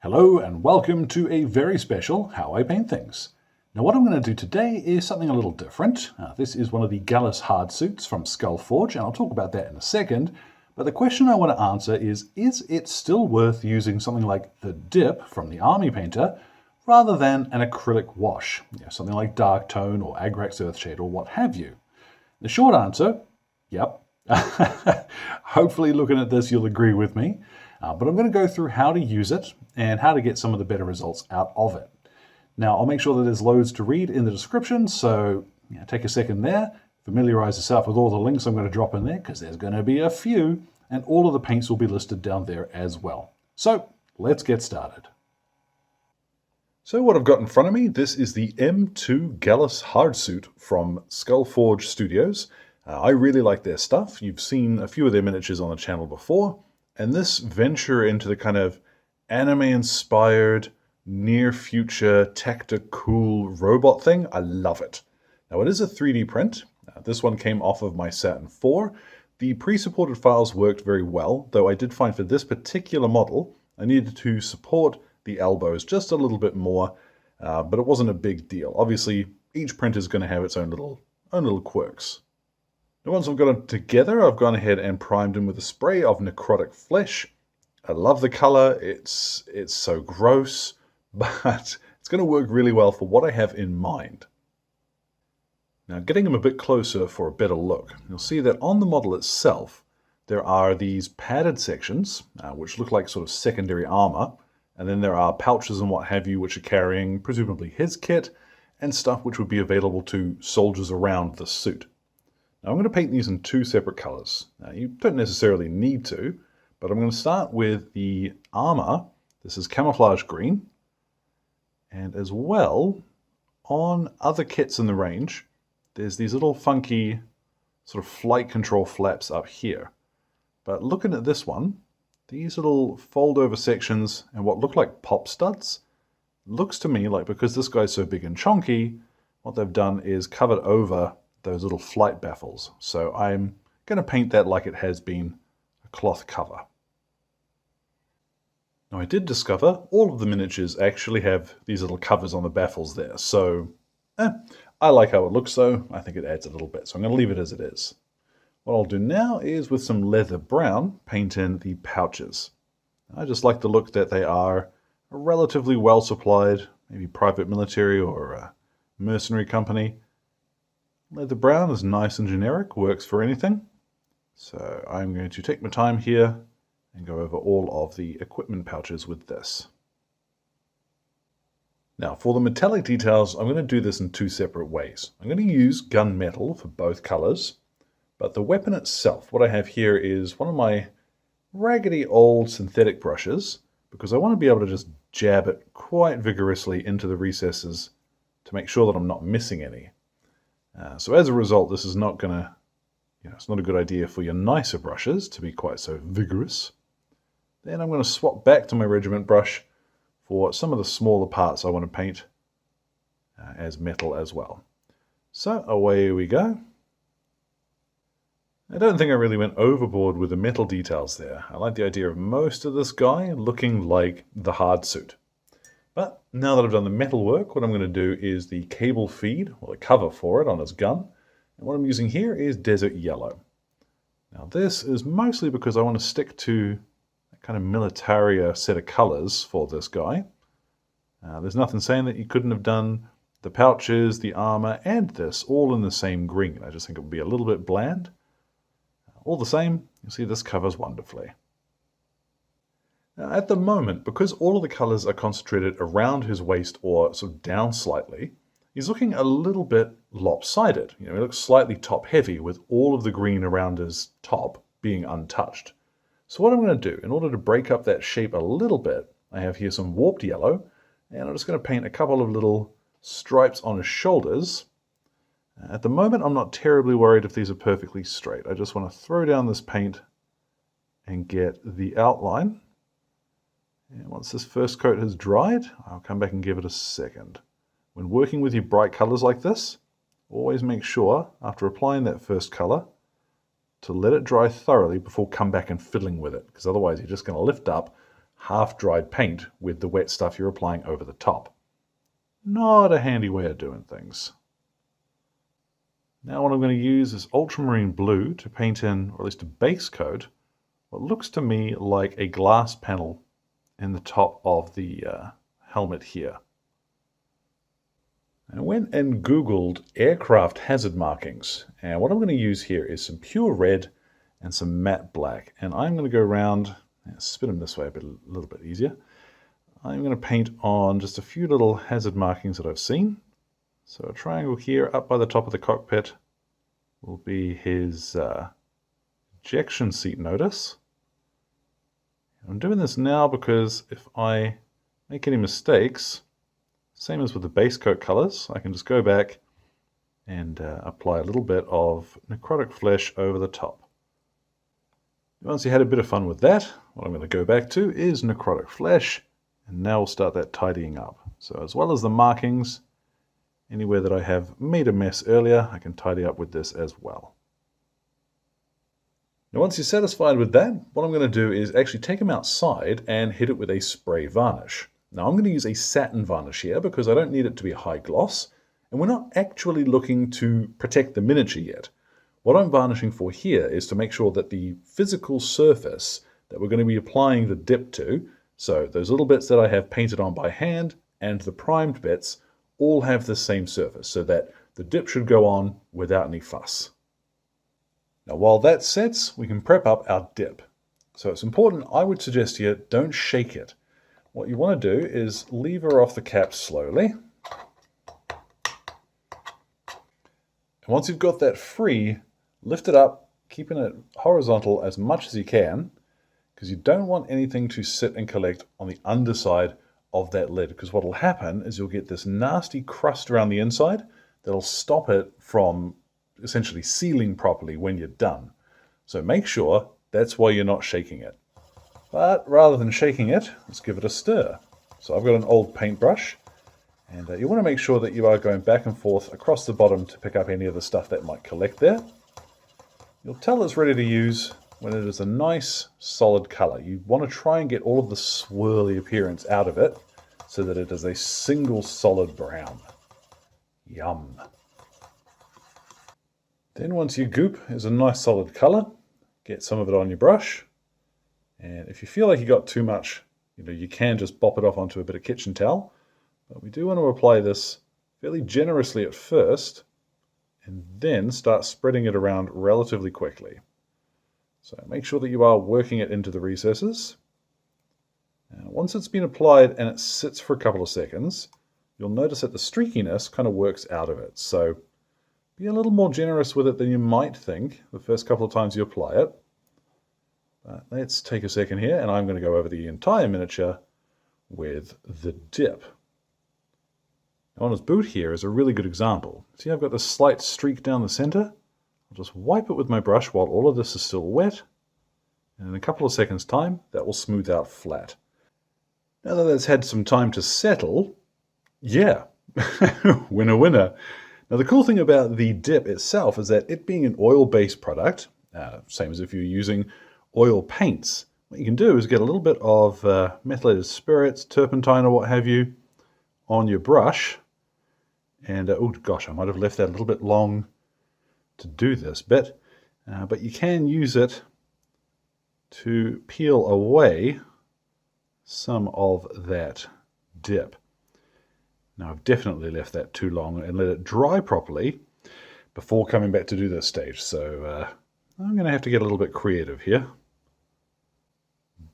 Hello and welcome to a very special How I Paint Things. Now what I'm going to do today is something a little different. This is one of the Finished Hardsuits from Skullforge, and I'll talk about that in a second. But the question I want to answer is it still worth using something like the dip from the Army Painter rather than an acrylic wash? Something like Dark Tone or Agrax Earthshade or what have you. The short answer, yep. Hopefully looking at this you'll agree with me. But I'm going to go through how to use it and how to get some of the better results out of it. Now, I'll make sure that there's loads to read in the description, so take a second there, familiarize yourself with all the links I'm going to drop in there, because there's going to be a few, and all of the paints will be listed down there as well. So, let's get started. So what I've got in front of me, this is the M2 Finished Hardsuit from Skullforge Studios. I really like their stuff. You've seen a few of their miniatures on the channel before. And this venture into the kind of anime-inspired, near-future, tactical robot thing, I love it. Now, it is a 3D print. This one came off of my Saturn IV. The pre-supported files worked very well, though I did find for this particular model, I needed to support the elbows just a little bit more, but it wasn't a big deal. Obviously, each print is going to have its own little quirks. Now, once I've got them together, I've gone ahead and primed them with a spray of necrotic flesh. I love the color. It's so gross, but it's going to work really well for what I have in mind. Now, getting them a bit closer for a better look, you'll see that on the model itself, there are these padded sections, which look like sort of secondary armor, and then there are pouches and what have you, which are carrying presumably his kit, and stuff which would be available to soldiers around the suit. Now, I'm going to paint these in two separate colors. Now, you don't necessarily need to, but I'm going to start with the armor. This is camouflage green. And as well, on other kits in the range, there's these little funky sort of flight control flaps up here. But looking at this one, these little fold over sections and what look like pop studs, looks to me like because this guy's so big and chonky, what they've done is covered over those little flight baffles. So I'm going to paint that like it has been a cloth cover. Now, I did discover all of the miniatures actually have these little covers on the baffles there. So I like how it looks though. I think it adds a little bit. So I'm going to leave it as it is. What I'll do now is with some leather brown, paint in the pouches. I just like the look that they are a relatively well supplied, maybe private military or a mercenary company. Leather brown is nice and generic, works for anything. So I'm going to take my time here and go over all of the equipment pouches with this. Now, for the metallic details, I'm going to do this in two separate ways. I'm going to use gunmetal for both colors, but the weapon itself, what I have here is one of my raggedy old synthetic brushes, because I want to be able to just jab it quite vigorously into the recesses to make sure that I'm not missing any. So as a result, this is not going to, it's not a good idea for your nicer brushes to be quite so vigorous. Then I'm going to swap back to my regiment brush for some of the smaller parts I want to paint as metal as well. So away we go. I don't think I really went overboard with the metal details there. I like the idea of most of this guy looking like the hardsuit. But now that I've done the metal work, what I'm going to do is the cable feed, or the cover for it on his gun. And what I'm using here is Desert Yellow. Now this is mostly because I want to stick to a kind of militaria set of colors for this guy. There's nothing saying that you couldn't have done the pouches, the armor, and this all in the same green. I just think it would be a little bit bland. All the same, you see this covers wonderfully. Now, at the moment, because all of the colors are concentrated around his waist or sort of down slightly, he's looking a little bit lopsided. He looks slightly top heavy with all of the green around his top being untouched. So what I'm going to do, in order to break up that shape a little bit, I have here some warped yellow, and I'm just going to paint a couple of little stripes on his shoulders. At the moment, I'm not terribly worried if these are perfectly straight. I just want to throw down this paint and get the outline. And once this first coat has dried, I'll come back and give it a second. When working with your bright colors like this, always make sure, after applying that first color, to let it dry thoroughly before come back and fiddling with it, because otherwise you're just going to lift up half-dried paint with the wet stuff you're applying over the top. Not a handy way of doing things. Now what I'm going to use is ultramarine blue to paint in, or at least to base coat, what looks to me like a glass panel in the top of the helmet here. I went and Googled aircraft hazard markings, and what I'm going to use here is some pure red and some matte black, and I'm going to go around, spin them this way a little bit easier. I'm going to paint on just a few little hazard markings that I've seen. So a triangle here up by the top of the cockpit will be his ejection seat notice. I'm doing this now because if I make any mistakes, same as with the base coat colors, I can just go back and apply a little bit of necrotic flesh over the top. Once you had a bit of fun with that, what I'm going to go back to is necrotic flesh, and now we'll start that tidying up. So as well as the markings, anywhere that I have made a mess earlier, I can tidy up with this as well. Now once you're satisfied with that, what I'm going to do is actually take them outside and hit it with a spray varnish. Now I'm going to use a satin varnish here because I don't need it to be a high gloss, and we're not actually looking to protect the miniature yet. What I'm varnishing for here is to make sure that the physical surface that we're going to be applying the dip to, so those little bits that I have painted on by hand and the primed bits, all have the same surface, so that the dip should go on without any fuss. Now while that sets, we can prep up our dip. So it's important, I would suggest here, don't shake it. What you want to do is lever off the cap slowly. And once you've got that free, lift it up, keeping it horizontal as much as you can, because you don't want anything to sit and collect on the underside of that lid, because what will happen is you'll get this nasty crust around the inside that'll stop it from essentially sealing properly when you're done. So make sure that's why you're not shaking it. But rather than shaking it, let's give it a stir. So I've got an old paintbrush, and you want to make sure that you are going back and forth across the bottom to pick up any of the stuff that might collect there. You'll tell it's ready to use when it is a nice solid color. You want to try and get all of the swirly appearance out of it so that it is a single solid brown. Yum. Then once your goop is a nice solid color, get some of it on your brush. And if you feel like you got too much, you can just bop it off onto a bit of kitchen towel. But we do want to apply this fairly generously at first, and then start spreading it around relatively quickly. So make sure that you are working it into the recesses. And once it's been applied and it sits for a couple of seconds, you'll notice that the streakiness kind of works out of it. So be a little more generous with it than you might think the first couple of times you apply it. Let's take a second here, and I'm going to go over the entire miniature with the dip. Now on his boot here is a really good example. See, I've got this slight streak down the center. I'll just wipe it with my brush while all of this is still wet, and in a couple of seconds' time, that will smooth out flat. Now that that's had some time to settle, yeah, winner winner. Now the cool thing about the dip itself is that it being an oil-based product, same as if you're using oil paints, what you can do is get a little bit of methylated spirits, turpentine or what have you, on your brush. And oh gosh, I might have left that a little bit long to do this bit, but you can use it to peel away some of that dip. Now I've definitely left that too long and let it dry properly before coming back to do this stage, so I'm going to have to get a little bit creative here.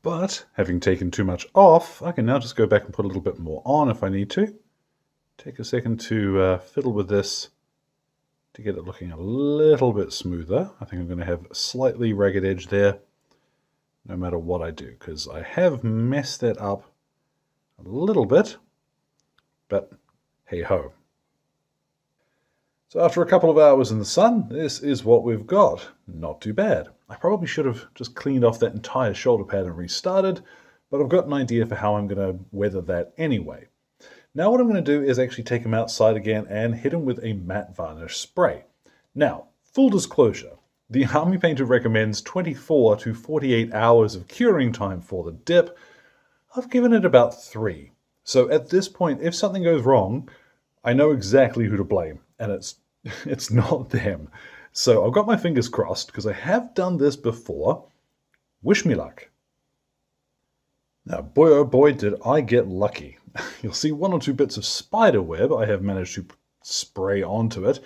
But having taken too much off, I can now just go back and put a little bit more on if I need to. Take a second to fiddle with this to get it looking a little bit smoother. I think I'm going to have a slightly ragged edge there no matter what I do, because I have messed that up a little bit, but hey ho. So after a couple of hours in the sun, this is what we've got. Not too bad. I probably should have just cleaned off that entire shoulder pad and restarted, but I've got an idea for how I'm going to weather that anyway. Now what I'm going to do is actually take them outside again and hit them with a matte varnish spray. Now, full disclosure, the Army Painter recommends 24 to 48 hours of curing time for the dip. I've given it about 3. So at this point, if something goes wrong, I know exactly who to blame, and it's not them. So I've got my fingers crossed because I have done this before. Wish me luck. Now, boy oh boy, did I get lucky. You'll see 1 or 2 bits of spider web I have managed to spray onto it,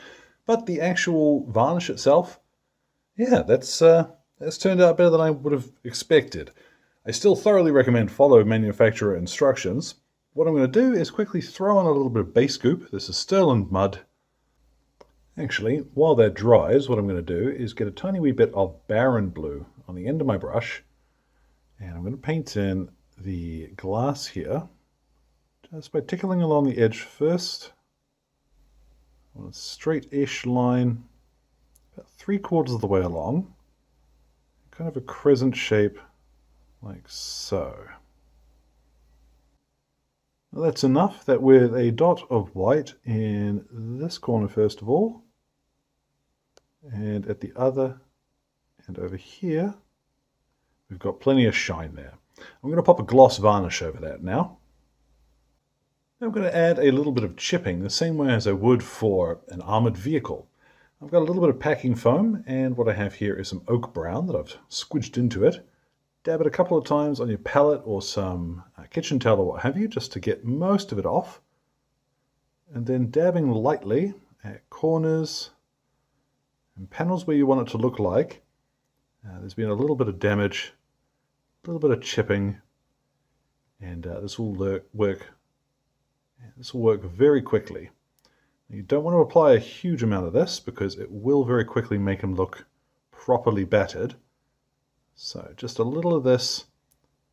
but the actual varnish itself, yeah, that's turned out better than I would have expected. I still thoroughly recommend follow manufacturer instructions. What I'm going to do is quickly throw on a little bit of base goop. This is Sterling mud. Actually, while that dries, what I'm going to do is get a tiny wee bit of Barren blue on the end of my brush, and I'm going to paint in the glass here just by tickling along the edge first on a straight-ish line about 3/4 of the way along, kind of a crescent shape like so. Well, that's enough. That with a dot of white in this corner first of all, and at the other and over here we've got plenty of shine there. I'm going to pop a gloss varnish over that now. I'm going to add a little bit of chipping the same way as I would for an armored vehicle. I've got a little bit of packing foam, and what I have here is some oak brown that I've squidged into it. Dab it a couple of times on your palette or some kitchen towel or what have you, just to get most of it off. And then dabbing lightly at corners and panels where you want it to look like. There's been a little bit of damage, a little bit of chipping, and this will work. This will work very quickly. You don't want to apply a huge amount of this because it will very quickly make them look properly battered. So just a little of this,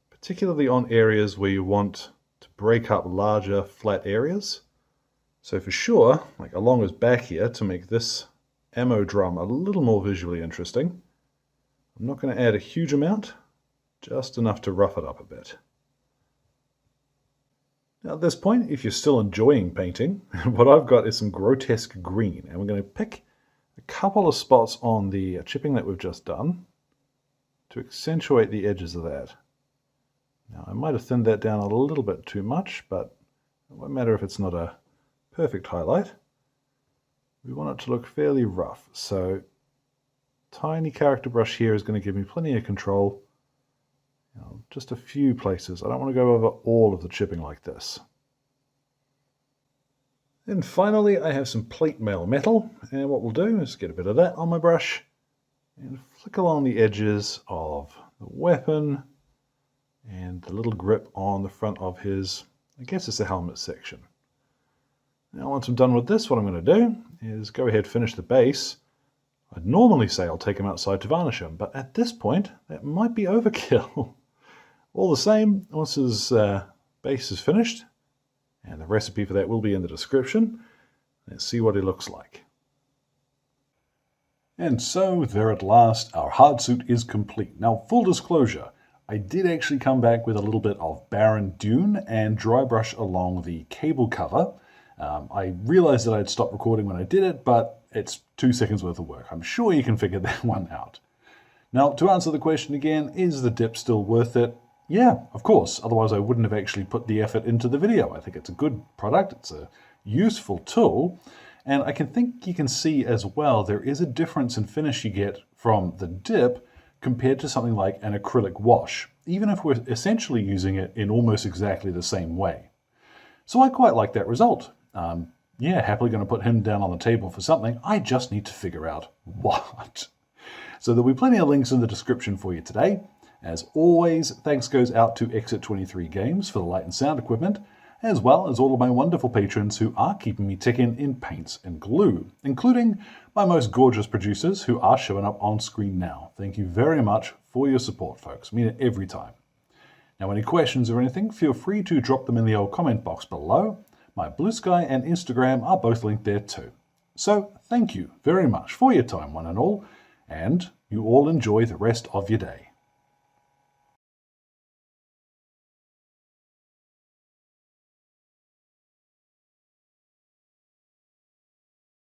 particularly on areas where you want to break up larger flat areas. So for sure, like along his back here, to make this ammo drum a little more visually interesting, I'm not going to add a huge amount, just enough to rough it up a bit. Now at this point, if you're still enjoying painting, what I've got is some grotesque green, and we're going to pick a couple of spots on the chipping that we've just done to accentuate the edges of that. Now I might have thinned that down a little bit too much, but it won't matter if it's not a perfect highlight. We want it to look fairly rough, so tiny character brush here is going to give me plenty of control. Just a few places. I don't want to go over all of the chipping like this. And finally, I have some plate mail metal, and what we'll do is get a bit of that on my brush and flick along the edges of the weapon and the little grip on the front of his, I guess it's the helmet section. Now once I'm done with this, what I'm going to do is go ahead and finish the base. I'd normally say I'll take him outside to varnish him, but at this point, that might be overkill. All the same, once his base is finished, and the recipe for that will be in the description, let's see what he looks like. And so, there at last, our hardsuit is complete. Now, full disclosure, I did actually come back with a little bit of Barren Dune and dry brush along the cable cover. I realized that I'd stopped recording when I did it, but it's 2 seconds worth of work. I'm sure you can figure that one out. Now, to answer the question again, is the dip still worth it? Yeah, of course. Otherwise, I wouldn't have actually put the effort into the video. I think it's a good product. It's a useful tool. And I think you can see as well, there is a difference in finish you get from the dip compared to something like an acrylic wash, even if we're essentially using it in almost exactly the same way. So I quite like that result. Yeah, happily going to put him down on the table for something. I just need to figure out what. So there'll be plenty of links in the description for you today. As always, thanks goes out to Exit 23 Games for the light and sound equipment, as well as all of my wonderful patrons who are keeping me ticking in paints and glue, including my most gorgeous producers who are showing up on screen now. Thank you very much for your support, folks. I mean it every time. Now, any questions or anything, feel free to drop them in the old comment box below. My Blue Sky and Instagram are both linked there too. So, thank you very much for your time, one and all, and you all enjoy the rest of your day.